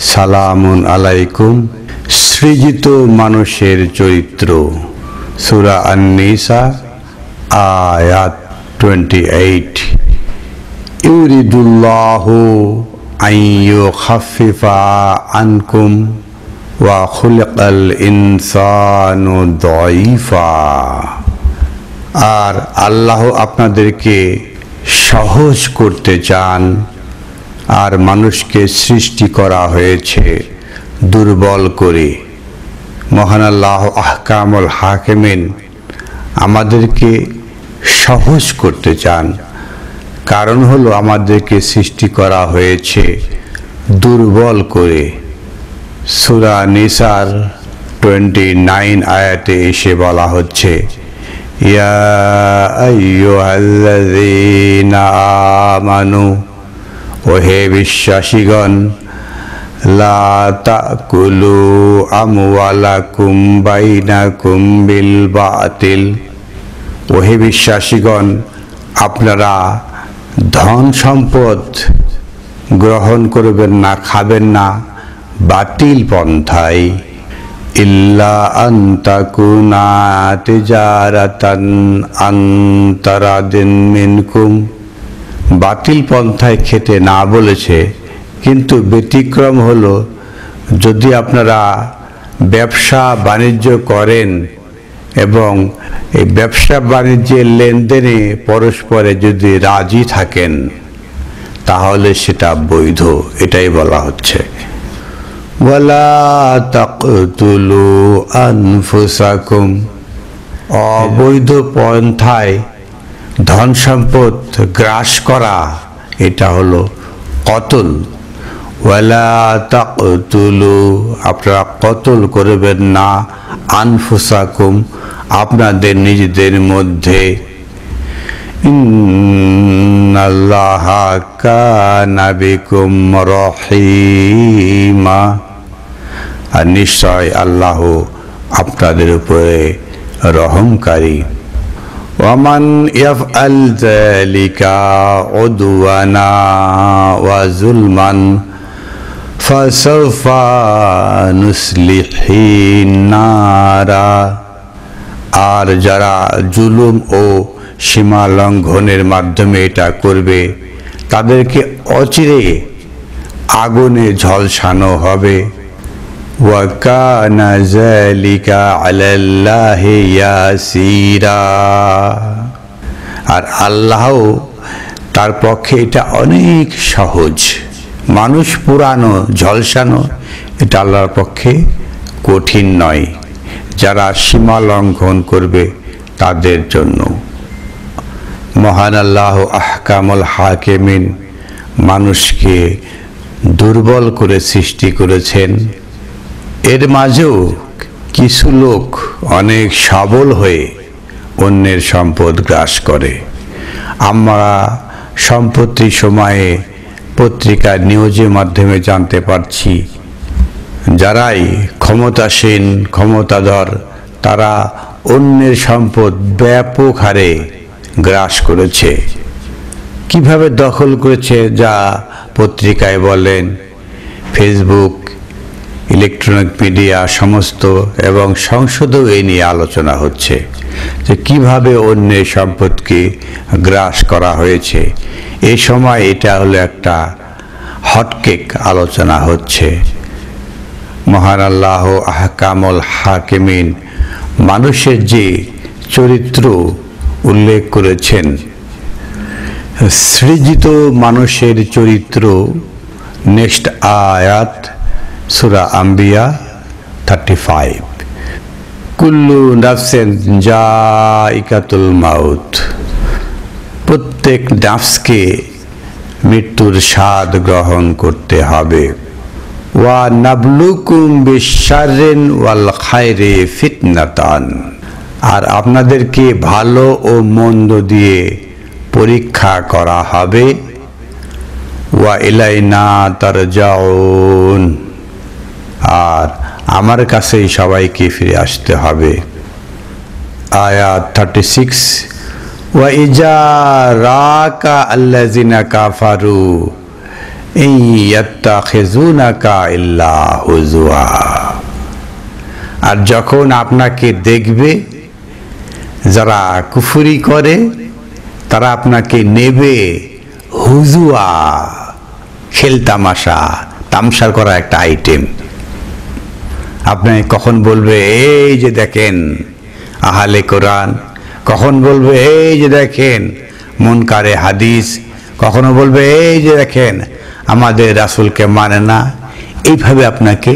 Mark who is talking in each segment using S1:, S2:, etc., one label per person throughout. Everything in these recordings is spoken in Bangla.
S1: সালামুন আলাইকুম। সৃজিত মানুষের চরিত্র, সূরা আন-নিসা আয়াত 28। ইউরিদুল্লাহু আন ইউখাফিফা আনকুম ওয়া খুলিকাল ইনসানু দাঈফা। আর আল্লাহ আপনাদেরকে সহজ করতে চান, আর মানুষকে সৃষ্টি করা হয়েছে দুর্বল করে। মহান আল্লাহ আহকামুল হাকিমিন আমাদেরকে সহজ করতে চান, কারণ হলো আমাদেরকে সৃষ্টি করা হয়েছে দুর্বল করে। সূরা নিসার 29 আয়াতে এসে বলা হচ্ছে, ইয়া আইয়ুহাল্লাযীনা আমানু, ওহে বিশ্বাসীগণ, লা তাকুলু আমওয়ালাকুম বাইনাকুম বিল বাতিল। ওহে বিশ্বাসীগণ, আপনারা ধন সম্পদ গ্রহণ করবেন না, খাবেন না বাতিল পন্থায়। ইল্লা আন তাকুনা তিজারাতান আন তারাদিন মিনকুম। বাতিল পন্থায় খেতে না বলেছে, কিন্তু ব্যতিক্রম হলো যদি আপনারা ব্যবসা বাণিজ্য করেন এবং এই ব্যবসা বাণিজ্যের লেনদেনে পরস্পরে যদি রাজি থাকেন, তাহলে সেটা বৈধ। এটাই বলা হচ্ছে। ওয়ালা তাকতুলু আনফুসাকুম। অবৈধ পন্থায় ধন সম্পদ গ্রাস করা, এটা হলো কতল। ওয়ালা তাকতুলু, আপনারা কতল করবেন না, আনফুসাকুম, আপনাদের নিজেদের মধ্যে। ইন্নাল্লাহা কানা বিকুম রহিমা। আর নিশ্চয় আল্লাহ আপনাদের উপরে রহমকারী। ওয়ামান ইয়াফআল যালিকা উদওয়ানা ওয়া যুলমান ফাসাউফা নুসলিহি নারা। আর যারা জুলুম ও সীমা লঙ্ঘনের মাধ্যমে এটা করবে, তাদেরকে অচিরে আগুনে ঝলসানো হবে। ওয়া কানা যালিকা আলাল্লাহি ইয়াসিরা। আর আল্লাহ তার পক্ষে এটা অনেক সহজ। মানুষ পুরানো ঝলসানো এটা আল্লাহর পক্ষে কঠিন নয়। যারা সীমা লঙ্ঘন করবে তাদের জন্য। মহান আল্লাহ আহকামুল হাকিমিন মানুষকে দুর্বল করে সৃষ্টি করেছেন। এর মাঝেও কিছু লোক অনেক সবল হয়ে অন্যের সম্পদ গ্রাস করে। আমরা সম্প্রতি সময়ে পত্রিকা নিউজের মাধ্যমে জানতে পারছি, যারাই ক্ষমতাসীন ক্ষমতাধর তারা অন্যের সম্পদ ব্যাপক হারে গ্রাস করেছে। কিভাবে দখল করেছে যা পত্রিকায় বলেন, ফেসবুক, ইলেকট্রনিক মিডিয়া সমস্ত এবং সংসদেও এই নিয়ে আলোচনা হচ্ছে যে কিভাবে অন্যের সম্পদকে গ্রাস করা হয়েছে। এই সময় এটা হলো একটা হটকেক আলোচনা হচ্ছে। মহান আল্লাহ আহকামুল হাকিমিন মানুষের যে চরিত্র উল্লেখ করেছেন, সৃজিত মানুষের চরিত্র। নেক্সট আয়াত সূরা আম্বিয়া 35। কুল্লু নাফসিন যায়িকাতুল মাউত। প্রত্যেক নাফসকে মৃত্যুর স্বাদ গ্রহণ করতে হবে। ওয়া নাবলুকুম বিশাররিন ওয়াল খায়রি ফিতনাতান। আর আপনাদেরকে ভালো ও মন্দ দিয়ে পরীক্ষা করা হবে। ওয়া ইলাইনা তারজাউন। আর আমার কাছেই সবাইকে ফিরে আসতে হবে। আয়াত 36। ওয়া ইজা রাকা আল্লাযিনা কাফারু ইন ইয়াত্তাখিযুনাকা ইল্লা হুজুয়া। আর যখন আপনাকে দেখবে যারা কুফরি করে, তারা আপনাকে নেবে হুজুয়া, খেলতামাশা, তামসার করা একটা আইটেম। আপনি কখন বলবে এই যে দেখেন আহলে কোরআন, কখন বলবে এই যে দেখেন মুনকারে হাদিস, কখনো বলবে এই যে দেখেন আমাদের রাসূলকে মানে না। এইভাবে আপনাকে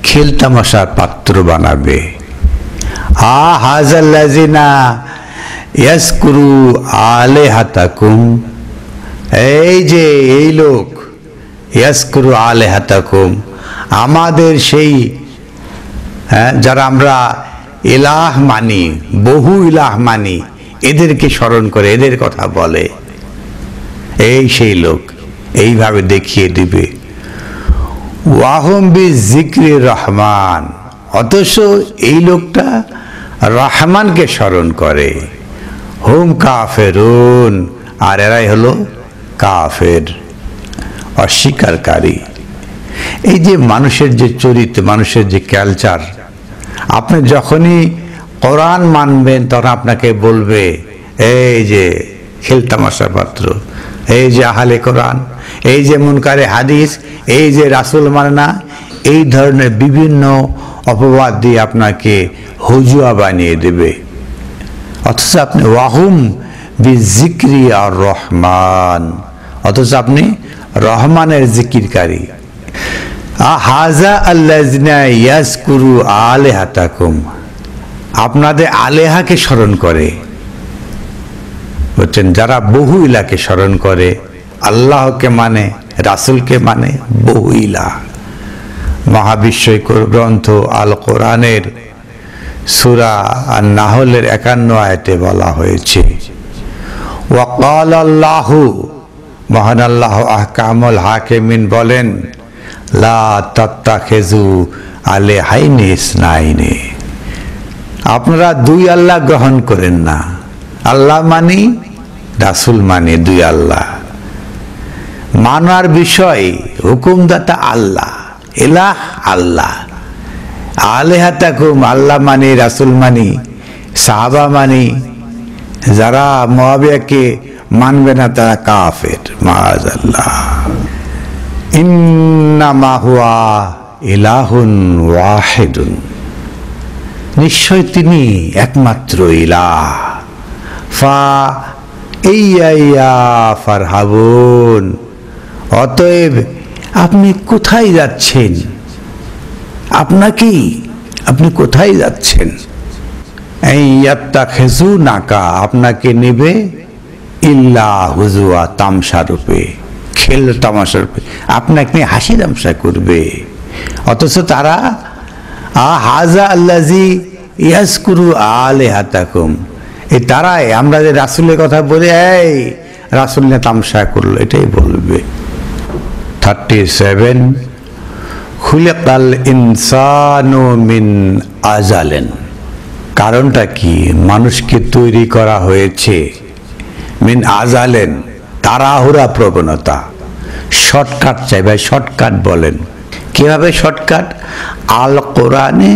S1: খেলতামাশার পাত্র বানাবে। হাযাল্লাযিনা ইয়াজকুরু আলিহাতাকুম, এই যে এই লোক, ইয়াজকুরু আলিহাতাকুম, আমাদের সেই যারা আমরা ইলাহ মানি, বহু ইলাহ মানি, এদেরকে স্মরণ করে, এদের কথা বলে, এই সেই লোক। এইভাবে দেখিয়ে দিবে। ওয়াহুম বিযিকরি রহমান, অথচ এই লোকটা রহমানকে স্মরণ করে। হুম কাফেরুন, আর এরাই হলো কাফের, অস্বীকারী। এই যে মানুষের যে চরিত্র, মানুষের যে কালচার, আপনি যখনই কোরআন মানবেন তখন আপনাকে বলবে এই যে খেলতামাশার পাত্র, এই যে আহলে কোরআন, এই যে মুনকারে হাদিস, এই যে রাসূল মানে না, এই ধরনের বিভিন্ন অপবাদ দিয়ে আপনাকে হুজুয়া বানিয়ে দেবে। অথচ আপনি ওয়াহুম বিযিকরি আর রহমান, অথচ আপনি রহমানের জিকিরকারী। হাযা আল্লাযিনা ইয়াজকুরু আলিহাতাকুম, আপনাদের আলেহাকে স্মরণ করে, বলছেন যারা বহু ইলাকে স্মরণ করে, আল্লাহকে মানে, রাসূলকে মানে, বহু ইলাহ। মহাবিশ্বই গ্রন্থ আল কোরআনের সূরা আন-নাহলের 51 আয়াতে বলা হয়েছে, ওয়াকাল আল্লাহু, মহান আল্লাহ আহকামুল হাকিমিন বলেন, লা তাত্তাখিযু আলিহাইনি ইসনাইনি, আপনারা দুই আল্লাহ গ্রহণ করেন না। আল্লাহ মানি, রাসূল মানে, দুই আল্লাহ মানার বিষয় হুকুমদাতা আল্লাহ, ইলাহ আল্লাহ। আলিহাতাকুম, আল্লাহ মানি, রাসূল মানি, সাহাবা মানি, যারা মুআবিয়াকে মানবে না তারা কাফের, মাআযাল্লাহ। ইন্নামা হুয়া ইলাহুন ওয়াহিদুন, নিশ্চয় তিনি একমাত্র ইলাহ। ফা ইয়া ফারহাবুন, অতএব আপনি কোথায় যাচ্ছেন? আপনি কোথায় যাচ্ছেন? ইয়াত্তাখিযুনাকা, আপনাকে নেবে ইল্লা হুজুয়া, তামসা রূপে, খেল তামাশা রূপে আপনাকে হাসি তামসা করবে। অথচ তারা হাযা আল্লাযী ইয়াজকুরু আলিহাতাকুম, এই তারাই আমরা যে রাসূলের কথা বলি, এই রাসূল না তামসা করলো, এটাই বলবে। 37 খুলিকাল ইনসানু মিন আজালেন, কারণটা কি? মানুষকে তৈরি করা হয়েছে মিন আজালেন, তাড়াহুড়া প্রবণতা, শর্টকাট চাই ভাই, শর্টকাট বলেন। কিভাবে শর্টকাট? আল কোরআনে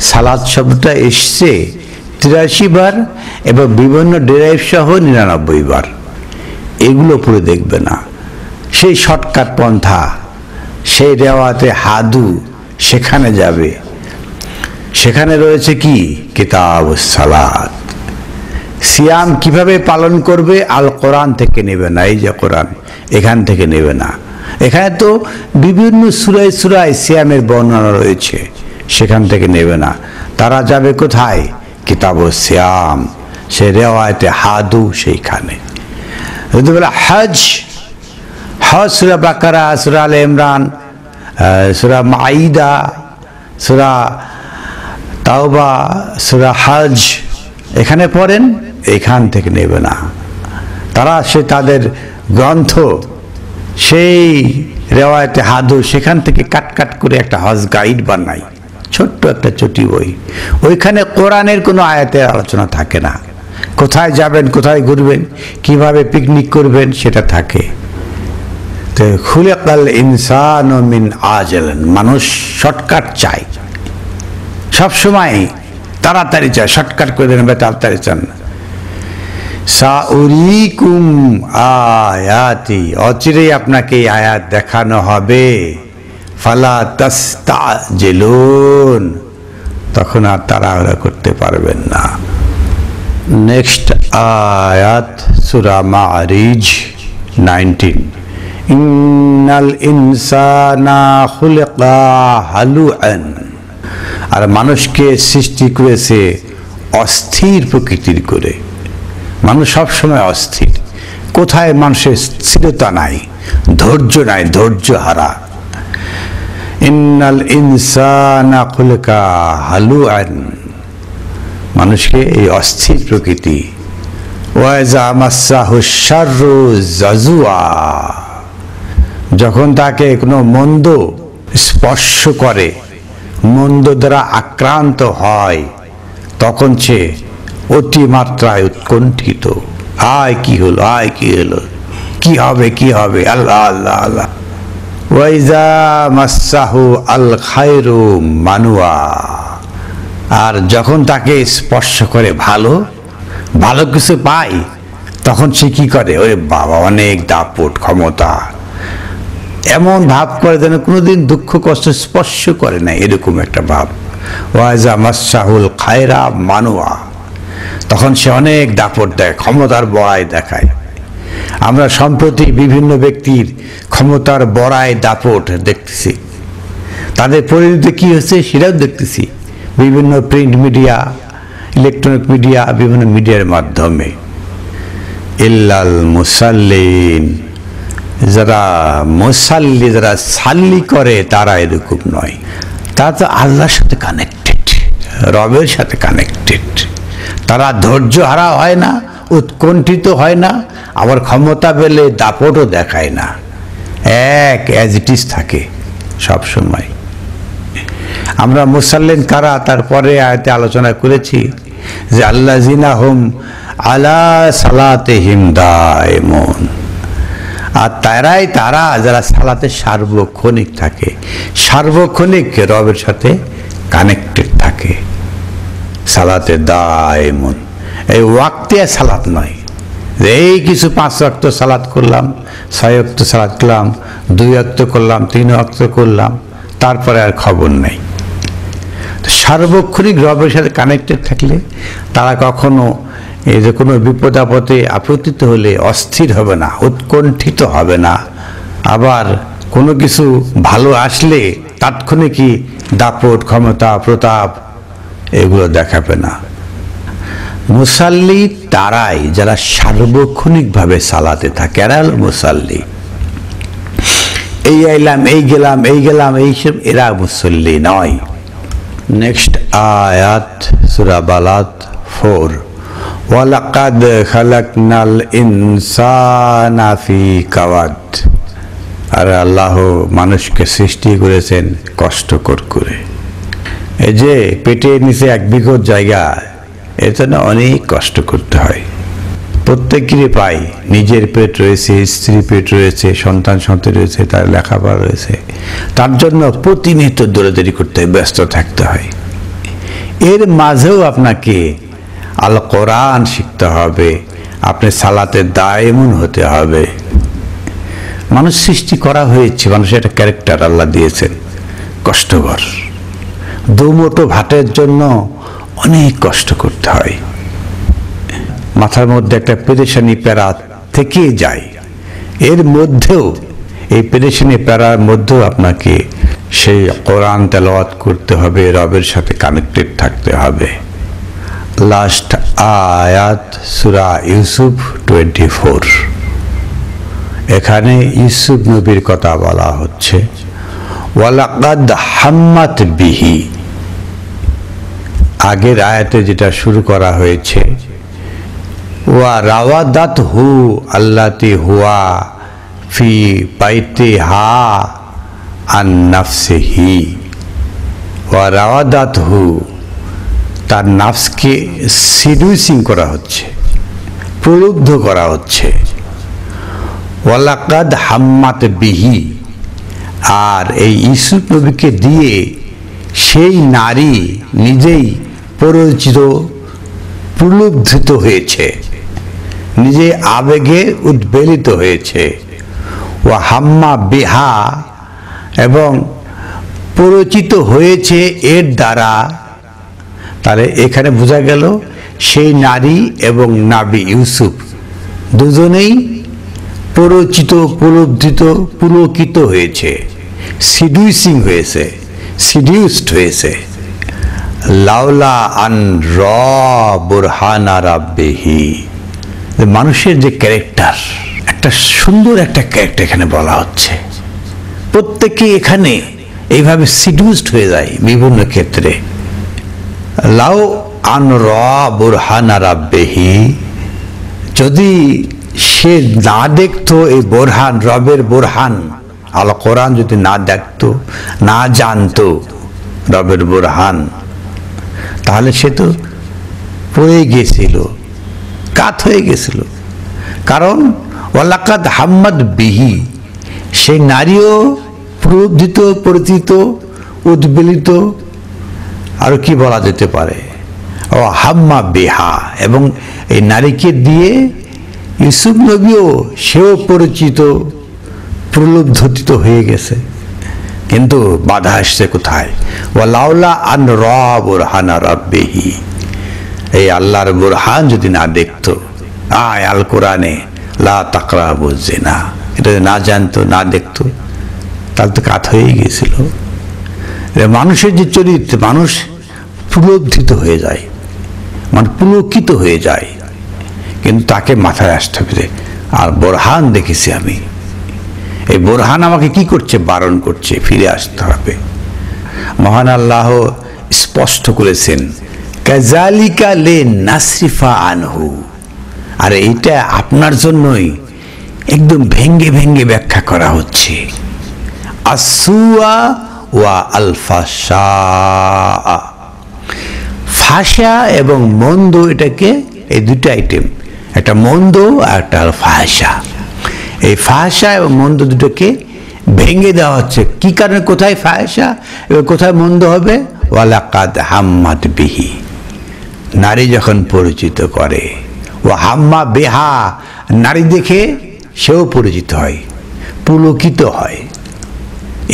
S1: সালাত শব্দটা এসছে 83 বার এবং বিভিন্ন ডেরাইভ সহ 99 বার। এগুলো পড়ে দেখবে না, সেই শর্টকাট পন্থা, সেই রেওয়াতে হাদু, সেখানে যাবে। সেখানে রয়েছে কি? কিতাবুস সালাত। সিয়াম কিভাবে পালন করবে? আল কোরআন থেকে নেবে না, এই যে কোরআন, এখান থেকে নেবে না। এখানে তো বিভিন্ন সূরায় সূরায় সিয়ামের বর্ণনা রয়েছে, সেখান থেকে নেবে না। তারা যাবে কোথায়? কিতাবুস সিয়াম, সে রেওয়ায়েতে হাদু, সেইখানে। যদি বলে হজ, সূরা বাকারা, সূরা আলে ইমরান, সূরা মাঈদা, সূরা তাওবা, সূরা হজ, এখানে পড়েন, এখান থেকে নেবে না। তারা তাদের গ্রন্থ, সেই রেওয়ায়েতে হাদু, সেখান থেকে কাট করে একটা হজ গাইড বানায়, ছোট্ট একটা চটি বই। ওইখানে কোরআনের কোনো আয়াতের আলোচনা থাকে না। কোথায় যাবেন, কোথায় ঘুরবেন, কিভাবে পিকনিক করবেন, সেটা থাকে। তো তো খুলিকাল ইনসানু মিন আজালিন, মানুষ শর্টকাট চায়, সবসময় তাড়াতাড়ি চায়, শর্টকাট করে দেন, তাড়াতাড়ি চান না। সাউরিকুম আয়াতি, অচিরেই আপনাকে এই আয়াত দেখানো হবে, ফালা তাস্তাজিলুন, তখন আর তাড়াহুড়া করতে পারবেন না। নেক্সট আয়াত সূরা মাআরিজ 19, ইন্নাল ইনসানা খুলিকা হালুআন, আর মানুষকে সৃষ্টি করেছে অস্থির প্রকৃতির করে। মানুষ সবসময় অস্থির, কোথায় মানুষের স্থিরতা নাই, ধৈর্য নাই, ধৈর্য হারা। ইন্নাল ইনসানা খুলিকা হালুআন, মানুষকে এই অস্থির প্রকৃতি। ওয়াইজা মাসাহু শাররু জাজুআ, যখন তাকে কোনো মন্দ স্পর্শ করে, মন্দ দ্বারা আক্রান্ত হয়, তখন সে অতিমাত্রায় উৎকণ্ঠিত। আয় কি হলো, আয় কি হলো, কি হবে, কি হবে, আল্লাহ আল্লাহ আল্লাহ। ওয়াইজা মাসাহু আল খায়রু মানুয়া, আর যখন তাকে স্পর্শ করে ভালো ভালো কিছু পায়, তখন সে কি করে, ওরে বাবা অনেক দাপট ক্ষমতা, এমন ভাব করে যেন কোনোদিন দুঃখ কষ্ট স্পর্শ করে না, এরকম একটা ভাব। ওয়াইজা মাসাহুল খায়রা মানুয়া, তখন সে অনেক দাপট দেয়, ক্ষমতার বড়াই দেখায়। আমরা সম্প্রতি বিভিন্ন ব্যক্তির ক্ষমতার বড়াই দাপট দেখতেছি, তাদের পরিণতি কি হচ্ছে সেটাও দেখতেছি বিভিন্ন প্রিন্ট মিডিয়া, ইলেকট্রনিক মিডিয়া, বিভিন্ন মিডিয়ার মাধ্যমে। ইল্লাল মুসাল্লিন, যারা মুসাল্লি, যারা সাল্লি করে, তারা এরকম নয়, তারা তো আল্লাহর সাথে কানেক্টেড, রবের সাথে কানেক্টেড। তারা ধৈর্য হারা হয় না, উৎকণ্ঠিত হয় না, আবার ক্ষমতা পেলে দাপটও দেখায় না, এক অ্যাজ ইট ইজ থাকে সব সময়। আমরা মুসাল্লিন কারা, তারপরে আয়াতে আলোচনা করেছি যে আল্লাযিনা হুম আলা সালাতিহিম দায়িমুন, আর তারা যারা সালাতে সার্বক্ষণিক থাকে, সার্বক্ষণিক রবের সাথে কানেক্টেড থাকে। সালাতে দায়িমুন, এই ওয়াক্তিয়া সালাত নয়, এই কিছু 5 ওয়াক্ত সালাত করলাম, 6 ওয়াক্ত সালাত করলাম, 2 ওয়াক্ত করলাম, 3 ওয়াক্ত করলাম, তারপরে আর খবর নেই। সার্বক্ষণিক রবের সাথে কানেক্টেড থাকলে তারা কখনো এই যে কোনো বিপদ আপদে আপতিত হলে অস্থির হবে না, উৎকণ্ঠিত হবে না, আবার কোনো কিছু ভালো আসলে তাৎক্ষণিকই দাপট ক্ষমতা প্রতাপ এগুলো দেখাবে না। মুসাল্লি তারাই যারা সার্বক্ষণিকভাবে সালাতে থাকে, এরা হলো মুসাল্লি। এই আইলাম, এই গেলাম, এই গেলাম, এইসব এরা মুসাল্লি নয়। নেক্সট আয়াত সূরা বালাদ 4, ওয়ালাকাদ খালাকনাল ইনসানা ফি কাওয়াদ, আর আল্লাহ মানুষকে সৃষ্টি করেছেন কষ্টকর করে। এই যে পেটের নিচে 1 বিঘত জায়গা, এর জন্য অনেক কষ্ট করতে হয়। প্রত্যেকেরই পাই, নিজের পেট রয়েছে, স্ত্রী পেট রয়েছে, সন্তান সন্ততি রয়েছে, তার লেখাপড়া রয়েছে, তার জন্য প্রতিনিয়ত দৌড়াদৌড়ি করতে হয়, ব্যস্ত থাকতে হয়। এর মাঝেও আপনাকে আল কোরআন শিখতে হবে, আপনি সালাতে দায়িমুন হতে হবে। মানুষ সৃষ্টি করা হয়েছে, মানুষের একটা ক্যারেক্টার আল্লাহ দিয়েছেন, কষ্টকর। দুমুঠো ভাতের জন্য অনেক কষ্ট করতে হয়, মাথার মধ্যে একটা পেরেশানি প্যারা থেকে যায়। এর মধ্যেও, এই পেরেশানি প্যারার মধ্যেও আপনাকে সেই কোরআন তেলাওয়াত করতে হবে, রবের সাথে কানেক্টেড থাকতে হবে। লাস্ট আয়াত সূরা ইউসুফ 24, এখানে ইউসুফ নবীর কথা বলা হচ্ছে। ওয়ালাকাদ হাম্মাত বিহি, আগের আয়াতে যেটা শুরু করা হয়েছে, ওয়া রাওয়াদাতহু আল্লাতি হুয়া ফি বাইতিহা আন নাফসিহি, ওয়া রাওয়াদাতহু, তার নাফসকে সিডিউসিং করা হচ্ছে, প্রলুব্ধ করা হচ্ছে। ওয়ালাকাদ হাম্মাত বিহি, আর এই ইউসুফ নবীকে দিয়ে সেই নারী নিজেই পরিচিত প্রলুব্ধিত হয়েছে, নিজে আবেগে উদ্বেলিত হয়েছে। ও হাম্মা বিহা, এবং পরিচিত হয়েছে এর দ্বারা। তাহলে এখানে বোঝা গেল সেই নারী এবং নবী ইউসুফ দুজনেই পরিচিত, প্রলুব্ধিত, পুলকিত হয়েছে, সিডিউসিং হয়েছে, সিডিউসড হয়েছে। লাউলা আন র বুরহানা রাব্বিহি, মানুষের যে ক্যারেক্টার, একটা সুন্দর একটা ক্যারেক্টার এখানে বলা হচ্ছে। প্রত্যেকে এখানে এইভাবে সিডিউসড হয়ে যায় বিভিন্ন ক্ষেত্রে। লাউ আন র বুরহানা রাব্বিহি, যদি সে না দেখতো এই বোরহান, রবের বোরহান আল কোরআন যদি না দেখতো, না জানতো রবের বোরহান, তাহলে সে তো পড়ে গিয়েছিল, কাত হয়ে গেছিল। কারণ ওয়ালাকাদ হাম্মাদ বিহি, সেই নারীও প্রলুব্ধিত, পরিচিত, উদ্বেলিত, আর কি বলা যেতে পারে, ও হাম্মা বিহা, এবং এই নারীকে দিয়ে ইউসুফ নবীও সেও পরিচিত, প্রলুব্ধিত হয়ে গেছে। কিন্তু বাধা আসছে কোথায়? ওয়ালাউলা আন র বুরহানা রাব্বিহি, এই আল্লাহর বুরহান যদি না দেখতো, আয় আল কোরআনে লা তাকরাবু জিনা, এটা না জানতো, না দেখতো, তাহলে তো কাত হয়ে গিয়েছিল। মানুষের যে চরিত্র, মানুষ প্রলুব্ধিত হয়ে যায়, মানে পুলকিত হয়ে যায়, কিন্তু তাকে মাথায় আসতে হবে আর বোরহান দেখেছি আমি, এই বোরহান আমাকে কি করছে, বারণ করছে, ফিরে আসতে হবে। মহান আল্লাহ স্পষ্ট করেছেন, কাযালিকা লিনাসরিফা আনহু, আর এইটা আপনার জন্যই একদম ভেঙ্গে ভেঙ্গে ব্যাখ্যা করা হচ্ছে। আসুয়া ওয়া আল ফাহশা, ফাহশা এবং মন্দ, এটাকে এই দুটো আইটেম, একটা মন্দ আর একটা ফাহশা। এই ফাহশা এবং মন্দ দুটোকে ভেঙে দেওয়া হচ্ছে। কি কারণে? কোথায় ফাহশা এবং কোথায় মন্দ হবে? ওয়ালাকাদ হাম্মাত বিহি, নারী যখন পরিচিত করে, ও হাম্মা বেহা, নারী দেখে সেও পরিচিত হয়, পুলকিত হয়।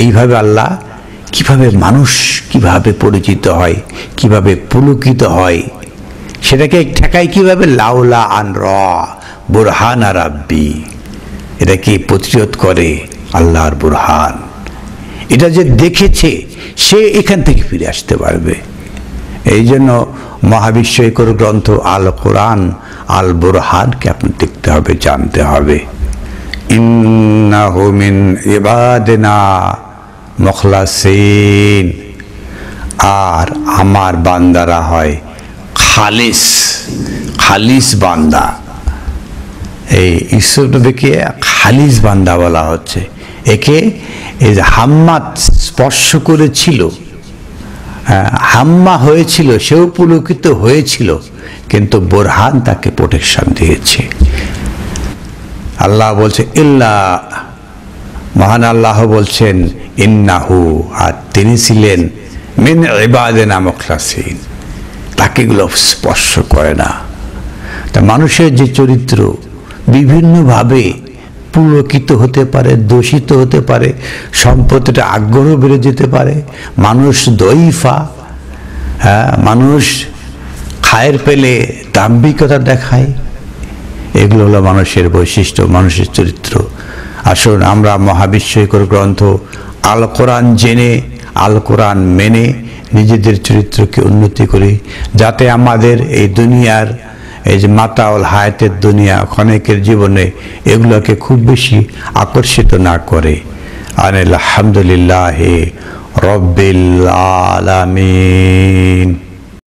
S1: এইভাবে আল্লাহ কিভাবে মানুষ কিভাবে পরিচিত হয়, কিভাবে পুলকিত হয়, সেটাকে ঠেকায় কিভাবে? লাউলা আন র বুরহানা রাব্বি, এটাকে প্রতিরোধ করে আল্লাহর বুরহান। এটা যে দেখেছে সে এখান থেকে ফিরে আসতে পারবে। এই জন্য মহাবিশ্বকর গ্রন্থ আল কোরআন, আল বুরহানকে আপনি দেখতে হবে, জানতে হবে। ইন্নাহু মিন ইবাদিনা মুখলাসিন, আর আমার বান্দারা হয় খালিস, খালিস বান্দা। এই ইউসুফ নবীকে খালিস বান্দা বলা হচ্ছে। একে এই যে হাম্মাত স্পর্শ করেছিল, হাম্মা হয়েছিল, সেও পুলকিত হয়েছিল, কিন্তু বোরহান তাকে প্রোটেকশন দিয়েছে। আল্লাহ বলছে ইল্লা, মহান আল্লাহ বলছেন ইন্নাহু, আর তিনি ছিলেন মিন ইবাদিনা মুখলাসিন, তাকে এগুলো স্পর্শ করে না। তা মানুষের যে চরিত্র বিভিন্নভাবে পুলকিত হতে পারে, দূষিত হতে পারে, সম্পত্তিটা আগ্রহ বেড়ে যেতে পারে, মানুষ দইফা, মানুষ খায়ের পেলে দাম্ভিকতা দেখায়, এগুলো হলো মানুষের বৈশিষ্ট্য, মানুষের চরিত্র। আসুন আমরা মহাবিশ্বকর গ্রন্থ আল কোরআন জেনে, আল কোরআন মেনে নিজেদের চরিত্রকে উন্নতি করি, যাতে আমাদের এই দুনিয়ার এই যে মাতাউল হায়াতের দুনিয়া, ক্ষণিকের জীবনে এগুলোকে খুব বেশি আকর্ষিত না করে। আলহামদুলিল্লাহ রব্বিল আলামিন।